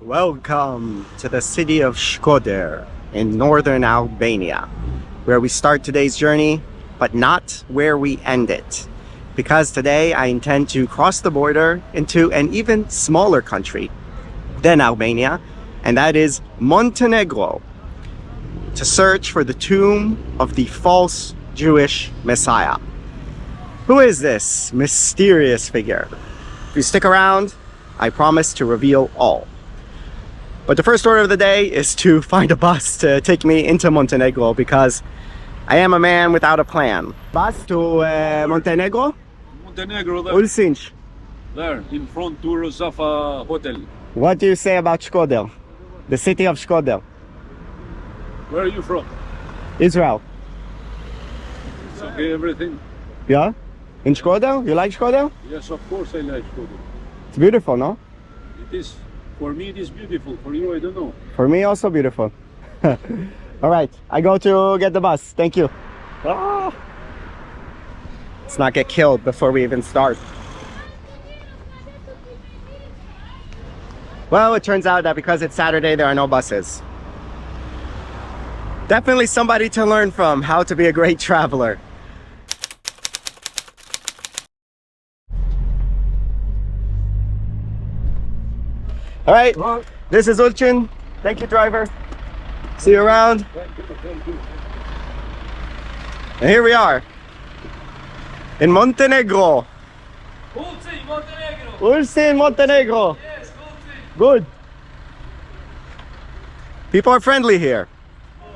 Welcome to the city of Shkodër in northern Albania, where we start today's journey, but not where we end it. Because today I intend to cross the border into an even smaller country than Albania, and that is Montenegro, to search for the tomb of the false Jewish Messiah. Who is this mysterious figure? If you stick around, I promise to reveal all. But the first order of the day is to find a bus to take me into Montenegro, because I am a man without a plan. Bus to Montenegro? Montenegro, there, Ulcinj. there in front to Rosafa Hotel. What do you say about Shkodër? The city of Shkodër. Where are you from? Israel. It's okay, everything? Yeah? In Shkodër? You like Shkodër? Yes, of course I like Shkodër. It's beautiful, no? It is, for me it is beautiful, for you I don't know. For me, also beautiful. All right, I go to get the bus. Thank you. Ah. Let's not get killed before we even start. Well, it turns out that because it's Saturday, there are no buses. Definitely somebody to learn from how to be a great traveler. All right, this is Ulcin. Thank you, driver. See you around. Thank you. And here we are in Montenegro. Ulcinj, Montenegro. Ulcin, Montenegro. Yes, Ulcinj. Good. People are friendly here.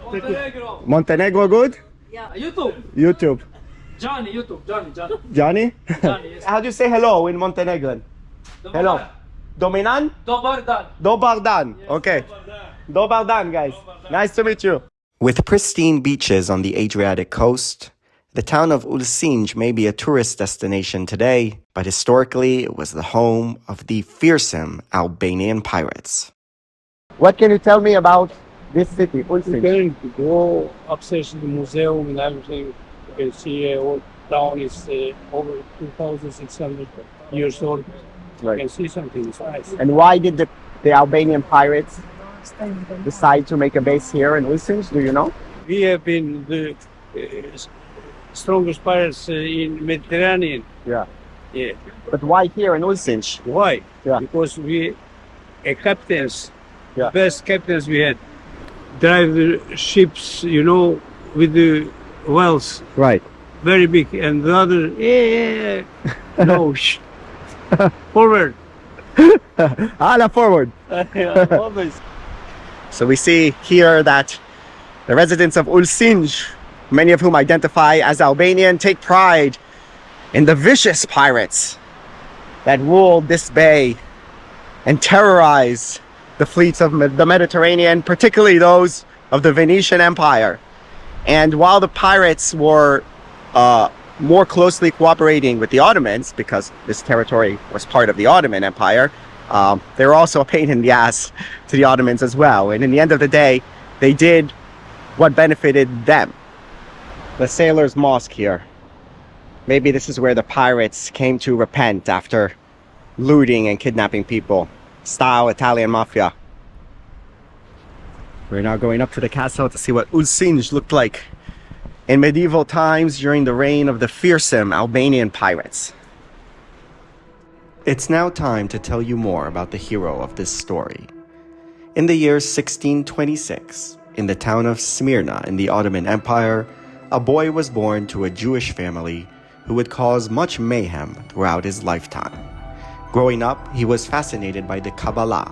Montenegro. Montenegro, good? YouTube. YouTube. Johnny, YouTube. Johnny. Johnny? Johnny, yes. How do you say hello in Montenegrin? Hello. Dominan? Dobar dan. Dobar dan. Okay. Dobar dan, guys. Nice to meet you. With pristine beaches on the Adriatic coast, the town of Ulcinj may be a tourist destination today, but historically it was the home of the fearsome Albanian pirates. What can you tell me about this city, You Ulcinj? can go upstairs to the museum and everything. You can see old town is over 2,600 years old. You can see something, it's nice. And why did the Albanian pirates decide to make a base here in Ulcinj? Do you know? We have been the strongest pirates in Mediterranean. Yeah. Yeah. But why here in Ulcinj? Why? Yeah. Because we captains, Yeah. best captains we had, drive the ships, with the wells. Right. Very big, and the other, no, forward. Ala forward. Always. So we see here that the residents of Ulcinj, many of whom identify as Albanian, take pride in the vicious pirates that ruled this bay and terrorized the fleets of the Mediterranean, particularly those of the Venetian Empire. And while the pirates were more closely cooperating with the Ottomans, because this territory was part of the Ottoman Empire, they were also a pain in the ass to the Ottomans as well. And in the end of the day, they did what benefited them. The Sailors' Mosque here. Maybe this is where the pirates came to repent after looting and kidnapping people. Style Italian mafia. We're now going up to the castle to see what Ulcinj looked like in medieval times during the reign of the fearsome Albanian pirates. It's now time to tell you more about the hero of this story. In the year 1626, in the town of Smyrna in the Ottoman Empire, a boy was born to a Jewish family who would cause much mayhem throughout his lifetime. Growing up, he was fascinated by the Kabbalah,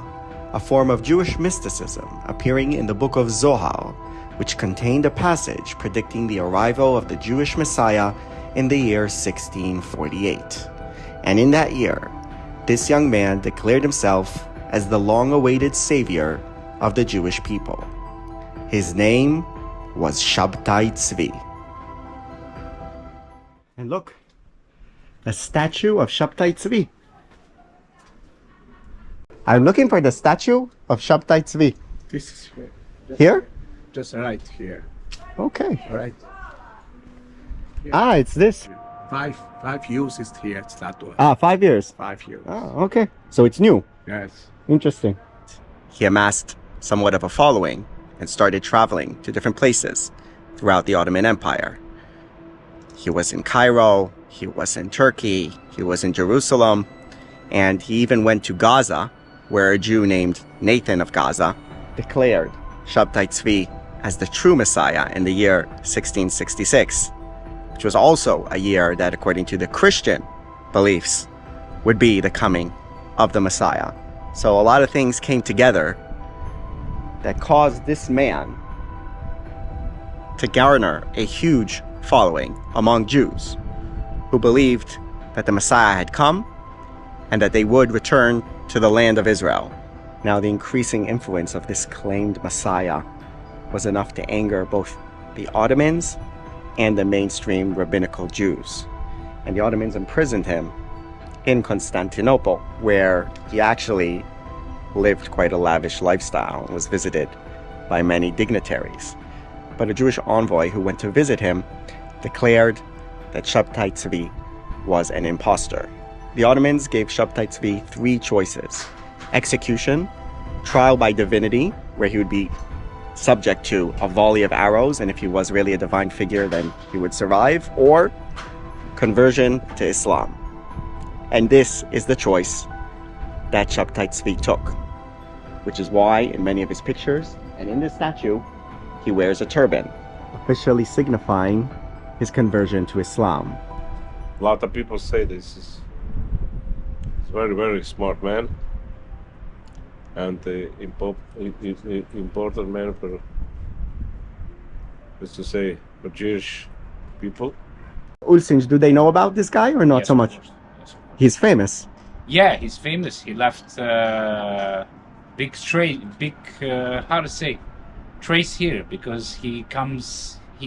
a form of Jewish mysticism appearing in the book of Zohar, which contained a passage predicting the arrival of the Jewish Messiah in the year 1648. And in that year, this young man declared himself as the long-awaited savior of the Jewish people. His name was Shabtai Tzvi. And look, a statue of Shabtai Tzvi. I'm looking for the statue of Shabtai Tzvi. This is Here? just right here, Okay. right? Ah, it's this. Five years is here, statue. 5 years. 5 years. Ah, okay. So it's new. Yes. Interesting. he amassed somewhat of a following and started traveling to different places throughout the Ottoman Empire. He was in Cairo, he was in Turkey, he was in Jerusalem, and he even went to Gaza, where a Jew named Nathan of Gaza declared Shabtai Tzvi as the true Messiah in the year 1666, which was also a year that, according to the Christian beliefs, would be the coming of the Messiah. So a lot of things came together that caused this man to garner a huge following among Jews who believed that the Messiah had come and that they would return to the land of Israel. Now, the increasing influence of this claimed Messiah was enough to anger both the Ottomans and the mainstream rabbinical Jews. And the Ottomans imprisoned him in Constantinople, where he actually lived quite a lavish lifestyle and was visited by many dignitaries. But a Jewish envoy who went to visit him declared that Shabtai Tzvi was an impostor. The Ottomans gave Shabtai Tzvi three choices: execution, trial by divinity, where he would be subject to a volley of arrows, and if he was really a divine figure, then he would survive, or conversion to Islam. And this is the choice that Shabtai Tzvi took, which is why in many of his pictures and in this statue, he wears a turban, officially signifying his conversion to Islam. A lot of people say this is very, very smart man, and important man for, let's just say, for Jewish people. Ulcinj, do they know about this guy or not Yes, so of much? course. Yes. He's famous. Yeah, he's famous. He left big how to say, trace here, because he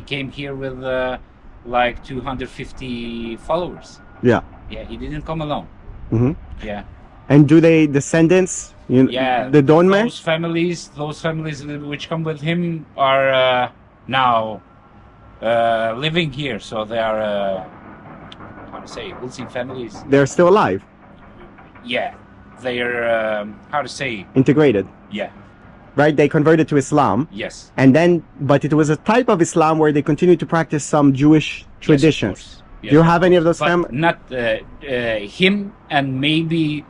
came here with like 250 followers. Yeah. Yeah, he didn't come alone. hmm Yeah. And do they descendants? Yeah, The Donme? those families which come with him are now living here, so they are how to say, Ulcin families. They're still alive, Yeah, they are how to say, integrated, yeah, right? They converted to Islam, yes. and then, but it was a type of Islam where they continued to practice some Jewish traditions. Yes, of course. Do you have any of those But families? not him and maybe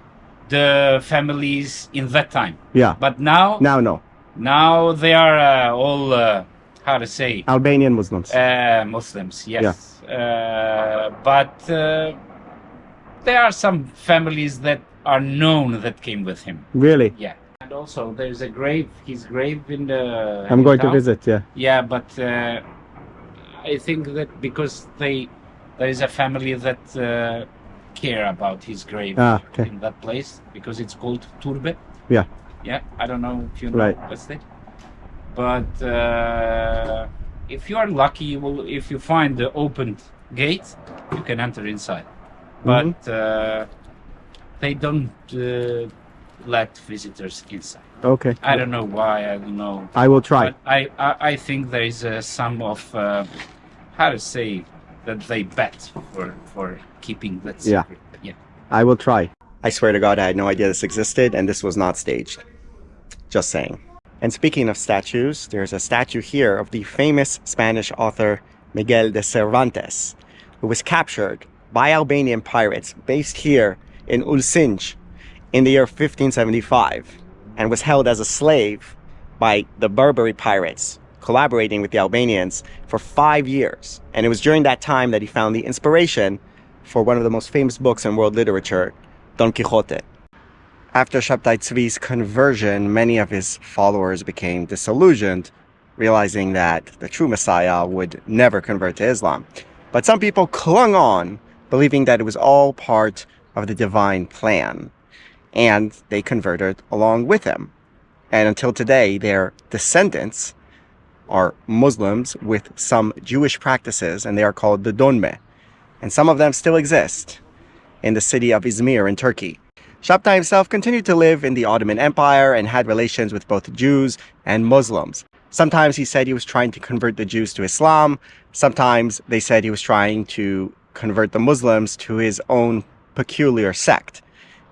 the families in that time. Yeah. But now No. they are all how to say, Albanian Muslims. Muslims. Yes. But there are some families that are known that came with him. Really? Yeah. And also there's a grave. His grave in the. I'm in going to town. visit, yeah. Yeah, but I think that because there is a family that care about his grave Okay. in that place, because it's called Turbe. Yeah. Yeah, I don't know if you know Right. what's that. But if you are lucky, if you find the opened gate, you can enter inside. But they don't let visitors inside. Okay. I don't know why. I don't know. I will try. But I think there is some of how to say that they bet for keeping that Yeah. secret. Yeah. I will try. I swear to God, I had no idea this existed, and this was not staged. Just saying. And speaking of statues, there's a statue here of the famous Spanish author Miguel de Cervantes, who was captured by Albanian pirates based here in Ulcinj in the year 1575, and was held as a slave by the Barbary pirates, collaborating with the Albanians for 5 years. And it was during that time that he found the inspiration for one of the most famous books in world literature, Don Quixote. After Shabtai Tzvi's conversion, many of his followers became disillusioned, realizing that the true Messiah would never convert to Islam. But some people clung on, believing that it was all part of the divine plan, and they converted along with him. And until today, their descendants are Muslims with some Jewish practices, and they are called the Donme. And some of them still exist in the city of Izmir in Turkey. Shabtai himself continued to live in the Ottoman Empire and had relations with both Jews and Muslims. Sometimes he said he was trying to convert the Jews to Islam. Sometimes they said he was trying to convert the Muslims to his own peculiar sect.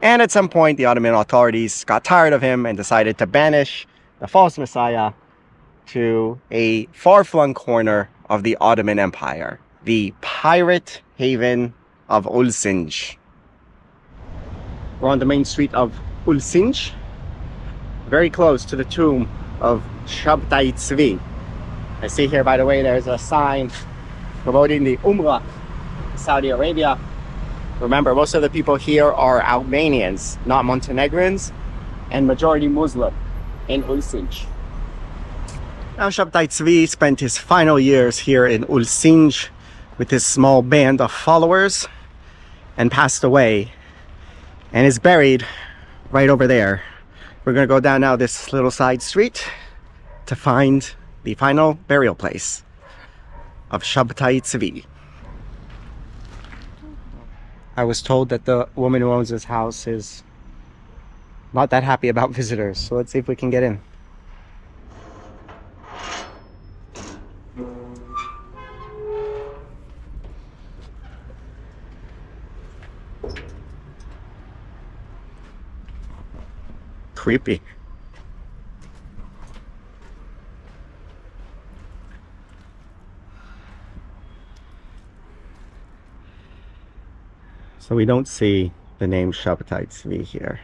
And at some point, the Ottoman authorities got tired of him and decided to banish the false messiah to a far-flung corner of the Ottoman Empire, the pirate haven of Ulcinj. We're on the main street of Ulcinj, very close to the tomb of Shabtai Tzvi. I see here, by the way, there's a sign promoting the Umrah to Saudi Arabia. Remember, most of the people here are Albanians, not Montenegrins, and majority Muslim in Ulcinj. Now, Shabtai Tzvi spent his final years here in Ulcinj with his small band of followers and passed away and is buried right over there. We're gonna go down now this little side street to find the final burial place of Shabtai Tzvi. I was told that the woman who owns this house is not that happy about visitors, so let's see if we can get in. Creepy. So we don't see the name Shabtai Tzvi here,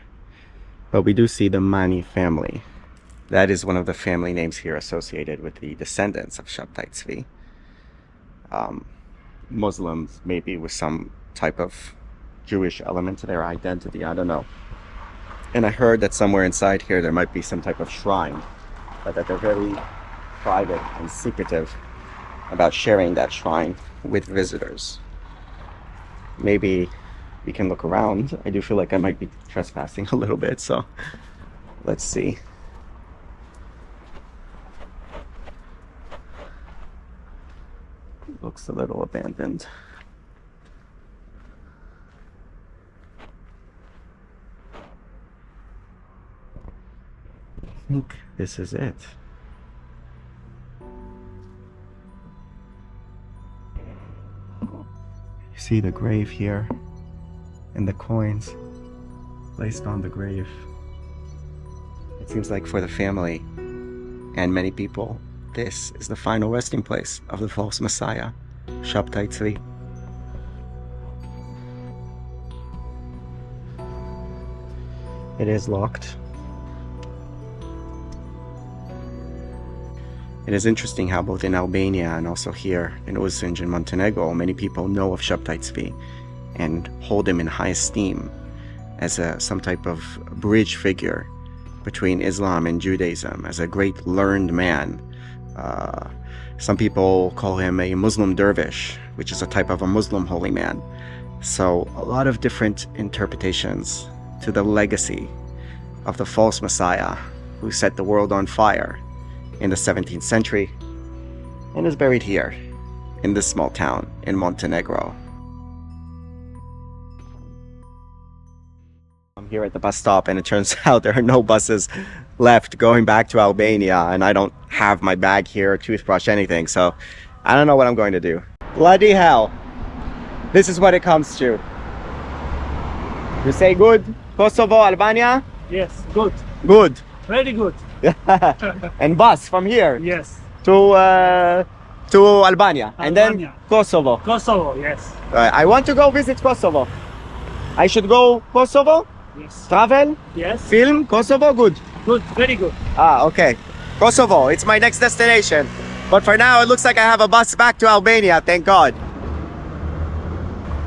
but we do see the Mani family. That is one of the family names here associated with the descendants of Shabtai Tzvi. Muslims, maybe with some type of Jewish element to their identity, I don't know. And I heard that somewhere inside here there might be some type of shrine, but that they're very private and secretive about sharing that shrine with visitors. Maybe we can look around. I do feel like I might be trespassing a little bit, so let's see. Looks a little abandoned. I think this is it. You see the grave here and the coins placed on the grave. It seems like for the family and many people, this is the final resting place of the false messiah, Shabtai Tzvi. It is locked. It is interesting how both in Albania and also here in Ulcinj in Montenegro, many people know of Shabtai Tzvi and hold him in high esteem as some type of bridge figure between Islam and Judaism, as a great learned man. Some people call him a Muslim dervish, which is a type of a Muslim holy man. So a lot of different interpretations to the legacy of the false messiah who set the world on fire in the 17th century and is buried here in this small town in Montenegro. I'm here at the bus stop and it turns out there are no buses left going back to Albania, and I don't have my bag here, toothbrush, anything, so I don't know what I'm going to do. Bloody hell. This is what it comes to. You say good? Kosovo, Albania? Yes, good. Good. Very good. And bus from here Yes. to Albania and then Albania. Kosovo. Kosovo, yes. I want to go visit Kosovo. I should go Kosovo, Yes. travel, Yes. film Kosovo. Good. Good, very good. Okay. Kosovo, it's my next destination. But for now, it looks like I have a bus back to Albania, thank God.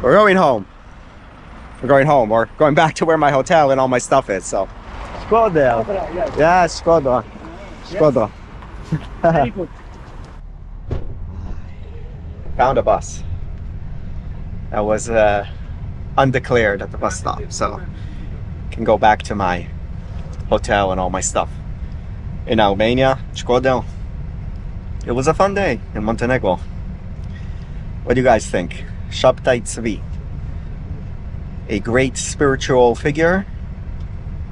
We're going home. We're going home, or going back to where my hotel and all my stuff is, so. Skoda. Yes. Yeah, Skoda. Skoda. Very good. Found a bus that was undeclared at the bus stop, so can go back to my hotel and all my stuff in Albania, Skoda. It was a fun day in Montenegro. What do you guys think? Shabtai Tzvi, a great spiritual figure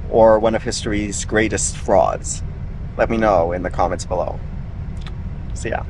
or one of history's greatest frauds? Let me know in the comments below. See ya.